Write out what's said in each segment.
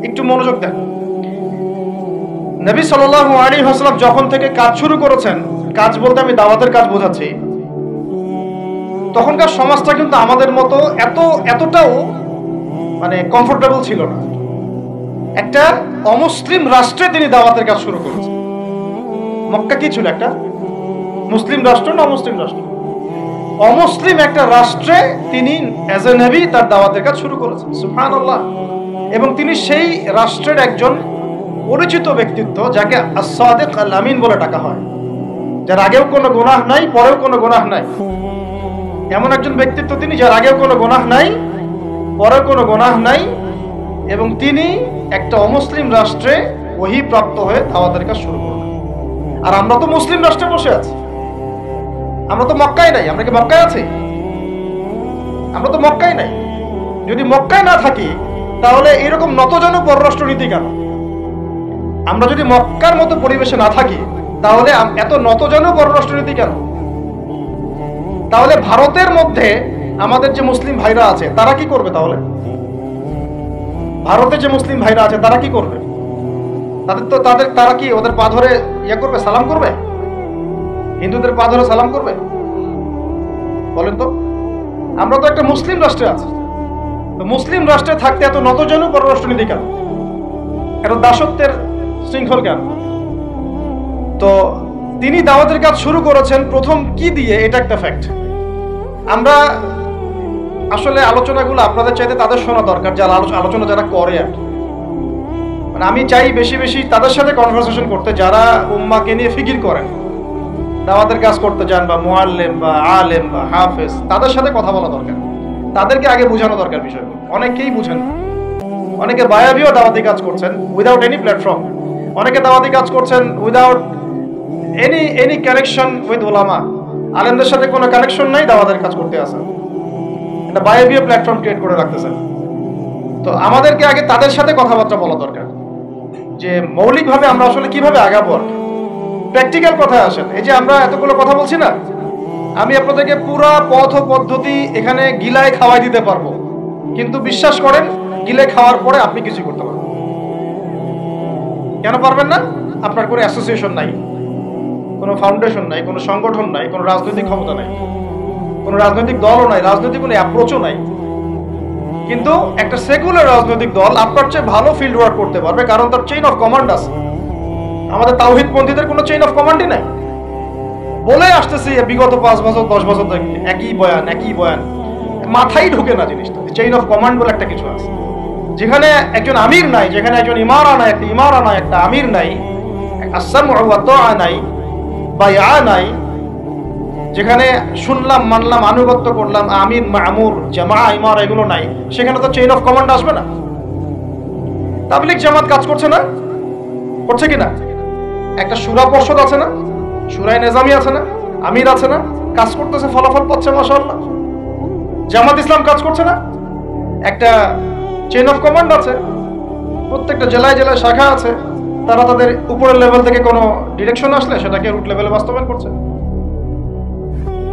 একটু মনোযোগ দেন। নবী সাল্লাল্লাহু আলাইহি ওয়াসাল্লাম যখন থেকে কাজ শুরু করেছেন, কাজ বলতে আমি দাওয়াতের কাজ বোঝাচ্ছি, তখনকার সমাজটা কিন্তু আমাদের মতো এতটাও মানে কমফোর্টেবল ছিল না। একটা অমুসলিম রাষ্ট্রে তিনি দাওয়াতের কাজ শুরু করেছেন। মক্কা কি ছিল? একটা মুসলিম রাষ্ট্র না অমুসলিম রাষ্ট্র? অমুসলিম একটা রাষ্ট্রে তিনি অ্যাজ এ নবী তার দাওয়াতের কাজ শুরু করেছেন। সুবহানাল্লাহ। এবং তিনি সেই রাষ্ট্রের একজন পরিচিত ব্যক্তিত্ব, যাকে আস-সাদিক আল আমিন বলে ডাকা হয়, যার আগেও কোনো গুনাহ নাই, পরেও কোনো গুনাহ নাই। এমন একজন ব্যক্তিত্ব তিনি, যার আগেও কোনো গুনাহ নাই, পরেও কোনো গুনাহ নাই, এবং তিনি একটা অমুসলিম রাষ্ট্রে ওহী প্রাপ্ত হয়ে দাওয়াতের কাজ শুরু করলেন। আর আমরা তো মুসলিম রাষ্ট্রে বসে আছি, আমরা তো মক্কায় নাই। আমরা কি মক্কায় আছি? আমরা তো মক্কায় নাই। যদি মক্কায় না থাকি তাহলে এরকম নতজন পররাষ্ট্রনীতি কেন? আমরা যদি মক্কার মতো পরিবেশে না থাকি তাহলে এত নতজন পররাষ্ট্রনীতি কেন? তাহলে ভারতের মধ্যে আমাদের যে মুসলিম ভাইরা আছে তারা কি করবে? তাহলে ভারতে যে মুসলিম ভাইরা আছে তারা কি করবে? তারা কি ওদের পা ধরে করবে, সালাম করবে? হিন্দুদের পা ধরে সালাম করবে? বলেন তো। আমরা তো একটা মুসলিম রাষ্ট্রে আছি, তো মুসলিম রাষ্ট্রে থাকতে এত নতজন পররাষ্ট্রনীতি কেন? এত দাসত্বের শৃঙ্খল কেন? তো তিনি দাওয়াতের কাজ শুরু করেছেন প্রথম কি দিয়ে, এটা একটা ফ্যাক্ট। আমরা আসলে আলোচনাগুলো আপনাদের চাইতে তাদের শোনা দরকার, যারা আলোচনা যারা করে। আর মানে আমি চাই বেশি বেশি তাদের সাথে কনভারসেশন করতে, যারা উম্মাকে নিয়ে ফিকির করেন, দাওয়াতের কাজ করতে চান, বা মুআল্লিম বা আলেম বা হাফেজ, তাদের সাথে কথা বলা দরকার। তাদেরকে আগে বোঝানো দরকার বিষয়গুলো। অনেকেই বুঝেন না। অনেকে বায়াবিও দাওয়াতি কাজ করছেন উইদাউট এনি প্ল্যাটফর্ম। অনেকে দাওয়াতি কাজ করছেন উইদাউট এনি কানেকশন উইথ উলামা। আলেমদের সাথে কোনো কানেকশন নাই, দাওয়াতের কাজ করতে আসেন। একটা বায়াবিও প্ল্যাটফর্ম ক্রিয়েট করে রাখতেছেন। তো আমাদেরকে আগে তাদের সাথে কথাবার্তা বলা দরকার, যে মৌলিকভাবে আমরা আসলে কিভাবে আগাবো। প্র্যাকটিক্যাল কথায় আসেন। এই যে আমরা এতগুলো কথা বলছি না, আমি আপনাদেরকে পুরা পথ পদ্ধতি এখানে গিলায় খাওয়াই দিতে পারবো, কিন্তু বিশ্বাস করেন গিলে খাওয়ার পরে আপনি কিছু করতে পারবেন। কেন পারবেন না? আপনার কোনো অ্যাসোসিয়েশন নাই, কোনো ফাউন্ডেশন নাই, কোনো সংগঠন নাই, কোনো রাজনৈতিক ক্ষমতা নাই, কোনো রাজনৈতিক দলও নাই, রাজনৈতিক কোনো অ্যাপ্রোচও নাই। কিন্তু একটা সেকুলার রাজনৈতিক দল আপনার চেয়ে ভালো ফিল্ড ওয়ার্ক করতে পারবে, কারণ তার চেইন অফ কমান্ড আছে। আমাদের তাওহীদপন্থীদের কোনো চেইন অফ কমান্ডই নাই। বলে আসতেছি বিগত 5 বছর 10 বছর থেকে একই বয়ান, মাথায় ঢোকে না জিনিসটা। চেইন অফ কমান্ড বলে একটা কিছু আছে, যেখানে একজন আমির নাই, যেখানে একজন ইমারা নাই, একটা আমির নাই, আসসামউ ওয়া তাআ নাই, বায়আ নাই, যেখানে শুনলাম, মানলাম, আনুগত্য করলাম, আমির, মামুর, জামাআ, ইমারা এগুলো নাই, সেখানে তো চেইন অফ কমান্ড আসবে না। তাবলীগ জামাত কাজ করছে না? করছে কিনা? একটা সূরা পর্ষদ আছে না? সূরায়ে নিজামি আছে না? আমির আছে না? কাজ করতেছে, ফলাফল পাচ্ছে, মাশাআল্লাহ। জামাত ইসলাম কাজ করছে না? একটা চেইন অফ কমান্ড আছে, প্রত্যেকটা জেলায় জেলায় শাখা আছে, তারা তাদের উপরের লেভেল থেকে কোনো ডিরেকশন আসলে সেটাকে রুট লেভেলে বাস্তবায়ন করছে।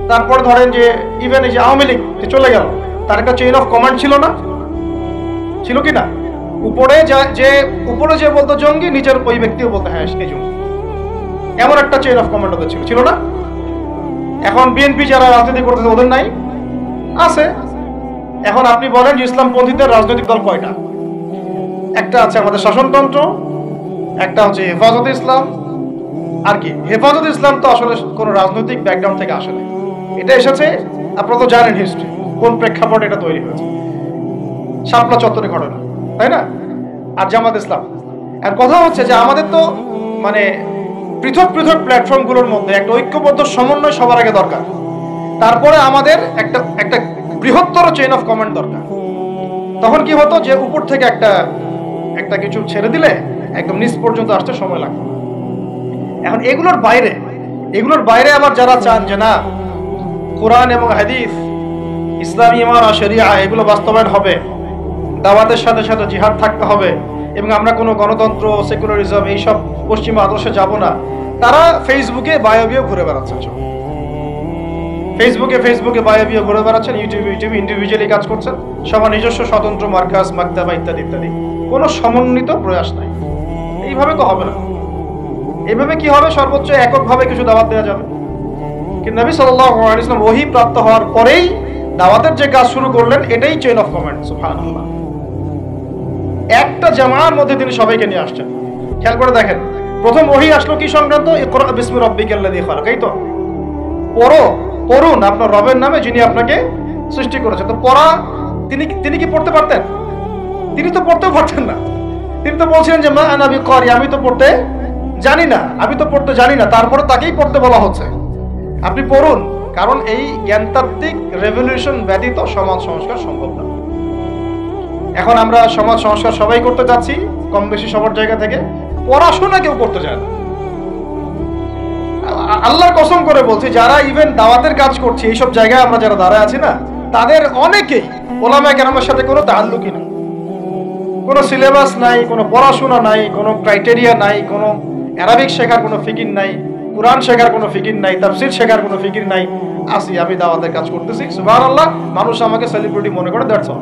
তারপর ধরেন যে ইভেন এই যে আওয়ামী লীগ চলে গেল, তার একটা চেইন অফ কমান্ড ছিল না? ছিল কি না? উপরে যে বলতো জঙ্গি, নিচের ওই ব্যক্তিও বলতো হ্যাঁ সে জঙ্গি। এমন একটা চেইন অফ কমান্ড ওদের ছিল না? এখন বিএনপি যারা রাজনীতি করতেছে ওদের নাই? আছে। এখন আপনি বলেন যে ইসলামপন্থীদের রাজনৈতিক দল কয়টা? একটা আছে আমাদের শাসনতন্ত্র, একটা হচ্ছে হেফাজতে ইসলাম। আর কি? হেফাজতে ইসলাম তো আসলে কোনো রাজনৈতিক ব্যাকগ্রাউন্ড থেকে আসে না, এটা এসেছে, আপনারা তো জানেন হিস্ট্রি, কোন প্রেক্ষাপটে এটা তৈরি হয়েছে, শাপলা চত্বরে ঘটনা, তাই না? আর জামাত ইসলাম। আর কথা হচ্ছে যে আমাদের তো মানে পৃথক পৃথক প্ল্যাটফর্মগুলোর মধ্যে একটা ঐক্যবদ্ধ সমন্বয় সবার আগে দরকার। তারপরে আমাদের একটা বৃহত্তর চেইন অফ কমান্ড দরকার। তখন কি হতো যে উপর থেকে একটা কিছু ছেড়ে দিলে একদম নিচ পর্যন্ত আসতে সময় লাগবে। এখন এগুলোর বাইরে আবার যারা চান যে না, কোরআন এবং হাদিস, ইসলামী ইমারা, শরিয়া এগুলো বাস্তবায়ন হবে, দাওয়াতের সাথে সাথে জিহাদ থাকতে হবে, এবং আমরা কোনো গণতন্ত্র, সেকুলারিজম এইসব পশ্চিমা আদর্শে যাব না, তারা ফেসবুকে বায়োবিও ঘুরে বেড়াচ্ছেন। ফেসবুকে বায়োবিও ঘুরে বেড়াচ্ছেন, ইউটিউবে ইন্ডিভিজুয়ালি কাজ করছেন, সবার নিজস্ব স্বতন্ত্র মার্কাজ, মাকতাবা ইত্যাদি ইত্যাদি। কোনো সমন্বিত প্রয়াস নাই। এইভাবে তো হবে না। এইভাবে কি হবে? সর্বোচ্চ এককভাবে কিছু দাওয়াত দেওয়া যাবে। কিন্তু নবী সাল্লাল্লাহু আলাইহি ওয়াসাল্লাম ওহী প্রাপ্ত হওয়ার পরেই দাওয়াতের যে কাজ শুরু করলেন, এটাই চেইন অফ কমান্ড। সুবহানাল্লাহ। একটা জামার মধ্যে তিনি সবাইকে নিয়ে আসছেন। খেয়াল করে দেখেন, প্রথম ওহী আসলো কি সংক্রান্ত? ইকরা বিসমি রাব্বিকাল্লাযী খালাক। এই তো পড়ুন আপনার রবের নামে যিনি আপনাকে সৃষ্টি করেছেন। তো পড়া, তিনি কি পড়তে পারতেন? তিনি তো পড়তেও পারতেন না। তিনি তো বলছিলেন যে মা আনা বিকারি, আমি তো পড়তে জানি না, তারপরে তাকেই পড়তে বলা হচ্ছে। আপনি পড়ুন, কারণ এই জ্ঞানতাত্ত্বিক রেভলিউশন ব্যতীত সমাজ সংস্কার সম্ভব না। এখন আমরা সমাজ সংস্কার সবাই করতে যাচ্ছি, কম বেশি সবার জায়গা থেকে। পড়াশোনা কেউ করতে চায় না। আল্লাহর কসম করে বলছি, যারা ইভেন দাওয়াতের কাজ করছে এইসব জায়গায় আমরা যারা দাঁড়ায় আছি না, তাদের অনেকেই ওলামায়ে কেরামের সাথে কোনো তাআল্লুকই নেই, কোনো সিলেবাস নাই, কোনো পড়াশোনা নাই, কোনো ক্রাইটেরিয়া নাই, কোনো আরবিক শেখার কোনো ফিকির নাই, কুরআন শেখার কোনো ফিকির নাই, তাফসীর শেখার কোনো ফিকির নাই। আসি আমি দাওয়াতের কাজ করতেছি, সুবহানাল্লাহ, মানুষ আমাকে সেলিব্রিটি মনে করে, দ্যাটস অল।